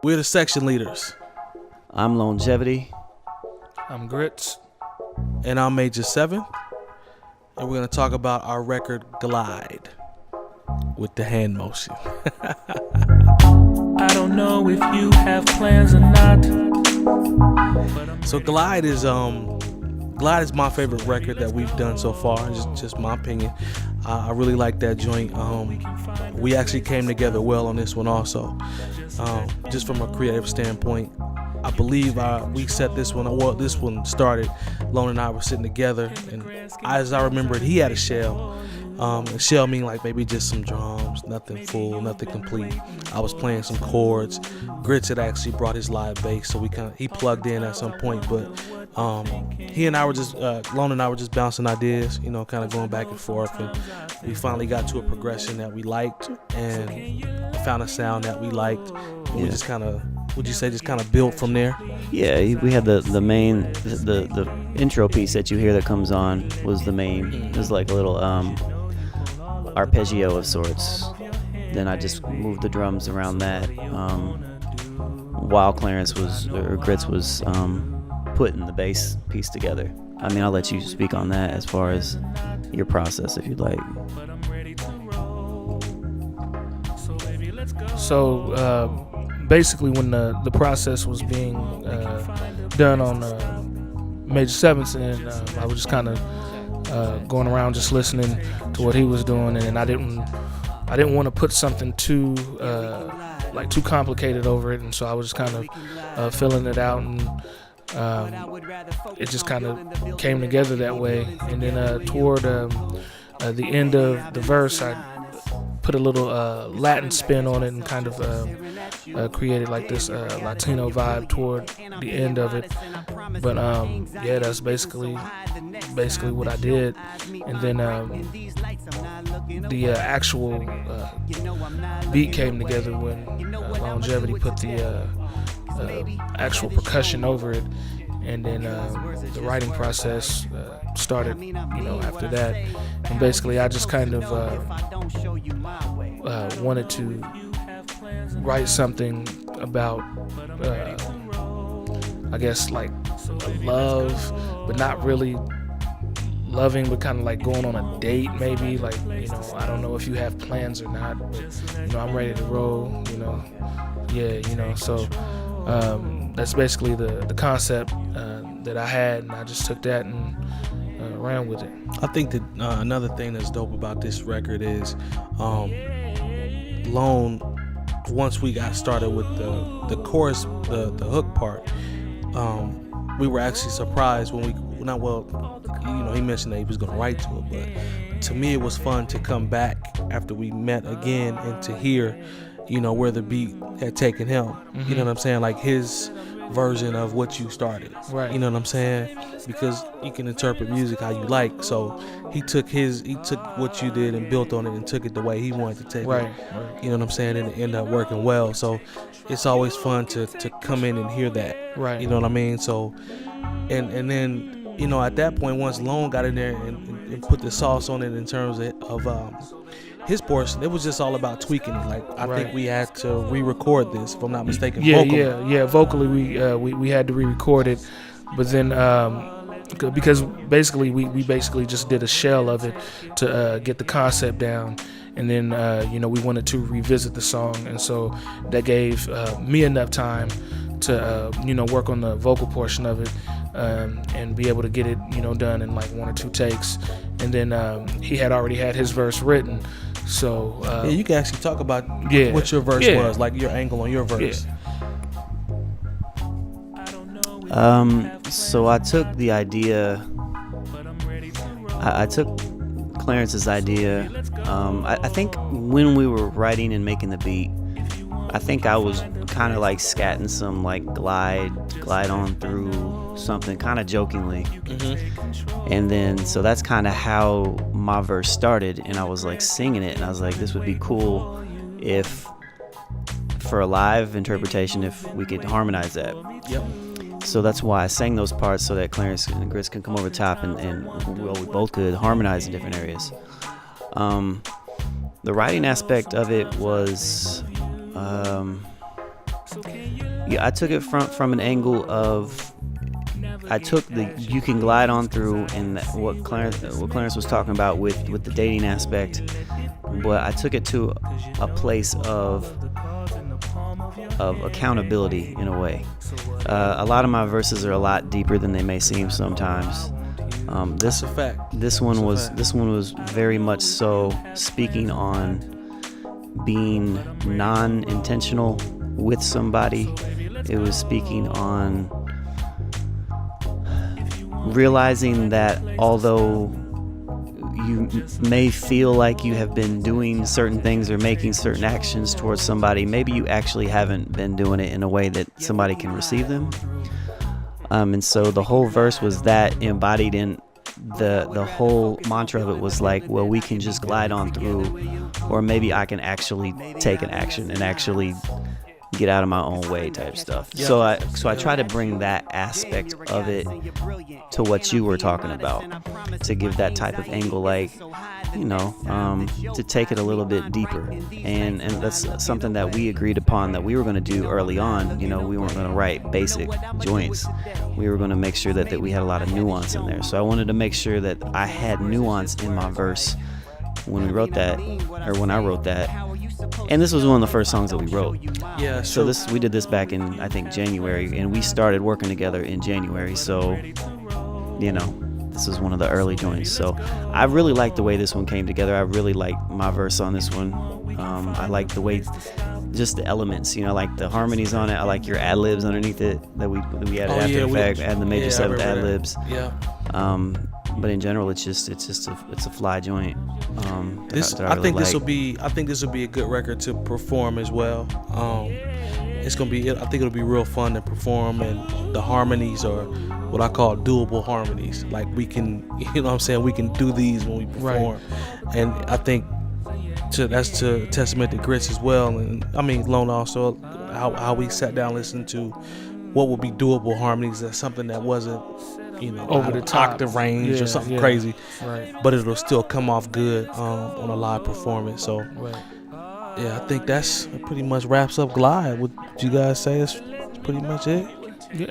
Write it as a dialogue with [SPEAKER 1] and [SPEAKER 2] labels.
[SPEAKER 1] We're the section leaders.
[SPEAKER 2] I'm Longevity.
[SPEAKER 3] I'm Grits.
[SPEAKER 1] And I'm Major 7. And we're going to talk about our record Glide with the hand motion.
[SPEAKER 3] I don't know if you have plans or not.
[SPEAKER 1] So Glide is my favorite record that we've done so far. Just my opinion. I really like that joint. We actually came together well on this one also. Just from a creative standpoint, I believe we set this one. Well, this one started. Lone and I were sitting together, and as I remember it, he had a shell. A shell meaning like maybe just some drums, nothing full, nothing complete. I was playing some chords. Grits had actually brought his live bass, so he plugged in at some point. But he and I were just Lone and I were just bouncing ideas, kind of going back and forth, and we finally got to a progression that we liked and found a sound that we liked. And we just kind of, would you say, just kind of built from there?
[SPEAKER 2] Yeah, we had the main, the intro piece that you hear that comes on was the main. It was like a little arpeggio of sorts. Then I just moved the drums around that while Grits was putting the bass piece together. I mean, I'll let you speak on that as far as your process if you'd like.
[SPEAKER 3] So basically when the process was being done on Major 7's end, I was just kind of going around just listening to what he was doing, and I didn't want to put something too complicated over it, and so I was just kind of filling it out, and it just kind of came together that way. And then toward the end of the verse, I put a little Latin spin on it and kind of created like this Latino vibe toward the end of it. But yeah, that's basically what I did. And then the actual beat came together when Longevity put the actual percussion over it, and then the writing process started after that. And basically I just kind of wanted to write something about I guess like love, but not really loving, but kind of like going on a date maybe, like I don't know if you have plans or not, but I'm ready to roll, so that's basically the concept that I had, and I just took that and ran with it.
[SPEAKER 1] I think that another thing that's dope about this record is Lone, once we got started with the chorus, the hook part, we were actually surprised when he mentioned that he was going to write to it, but to me it was fun to come back after we met again and to hear where the beat had taken him. Mm-hmm. You know what I'm saying? Like his version of what you started. Right. You know what I'm saying? Because you can interpret music how you like. So he took what you did and built on it and took it the way he wanted to take it. You know what I'm saying? And it ended up working well. So it's always fun to come in and hear that. Right. You know what I mean? So and then at that point, once Lone got in there and put the sauce on it in terms of his portion, it was just all about tweaking it. Like I think we had to re-record this, if I'm not mistaken.
[SPEAKER 3] Vocally we had to re-record it, but then because basically we basically just did a shell of it to get the concept down, and then we wanted to revisit the song, and so that gave me enough time to work on the vocal portion of it, and be able to get it done in like 1 or 2 takes. And then he had already had his verse written, so
[SPEAKER 1] you can actually talk about what your verse was, like your angle on your verse.
[SPEAKER 2] So I took the idea, I took Clarence's idea. I think when we were writing and making the beat, I think I was kind of like scatting some like glide on through something kind of jokingly. Mm-hmm. And then so that's kind of how my verse started, and I was like singing it, and I was like, this would be cool if for a live interpretation if we could harmonize that.
[SPEAKER 1] Yep.
[SPEAKER 2] So that's why I sang those parts, so that Clarence and Grits can come over the top and we both could harmonize in different areas. The writing aspect of it was Yeah, I took it from an angle of, I took the you can glide on through and what Clarence was talking about with the dating aspect, but I took it to a place of accountability in a way. A lot of my verses are a lot deeper than they may seem sometimes.
[SPEAKER 1] That's a fact.
[SPEAKER 2] This one was very much so speaking on being non-intentional with somebody. It was speaking on realizing that although you may feel like you have been doing certain things or making certain actions towards somebody, maybe you actually haven't been doing it in a way that somebody can receive them. And so the whole verse was that embodied in the whole mantra of it was like, well, we can just glide on through, or maybe I can actually take an action and actually get out of my own way type stuff.
[SPEAKER 1] Yeah.
[SPEAKER 2] So I try to bring that aspect of it to what you were talking about, to give that type of angle, like, you know, to take it a little bit deeper. And that's something that we agreed upon that we were going to do early on. You know, we weren't going to write basic joints. We were going to make sure that we had a lot of nuance in there. So I wanted to make sure that I had nuance in my verse when we wrote that, or when I wrote that. And this was one of the first songs that we wrote.
[SPEAKER 1] Yeah.
[SPEAKER 2] So we did this back in, I think, January, and we started working together in January. So, you know, this is one of the early joints. So I really like the way this one came together. I really like my verse on this one. I like the way, just the elements, you know, like the harmonies on it. I like your ad libs underneath it that we added after the fact, and the major 7th ad libs.
[SPEAKER 1] Yeah.
[SPEAKER 2] But in general, it's a fly joint.
[SPEAKER 1] I think this will be a good record to perform as well. It's gonna be. I think it'll be real fun to perform, and the harmonies are what I call doable harmonies. Like we can, you know what I'm saying, we can do these when we perform, right. And I think that's to testament to Grits as well, and I mean Lone also, how we sat down listening to what would be doable harmonies. That's something that wasn't, you know,
[SPEAKER 3] over the top
[SPEAKER 1] octave range or something crazy,
[SPEAKER 3] right.
[SPEAKER 1] But it'll still come off good on a live performance. So
[SPEAKER 3] right.
[SPEAKER 1] Yeah, I think that's pretty much wraps up Glide. Would you guys say it's pretty much it?
[SPEAKER 3] Yeah.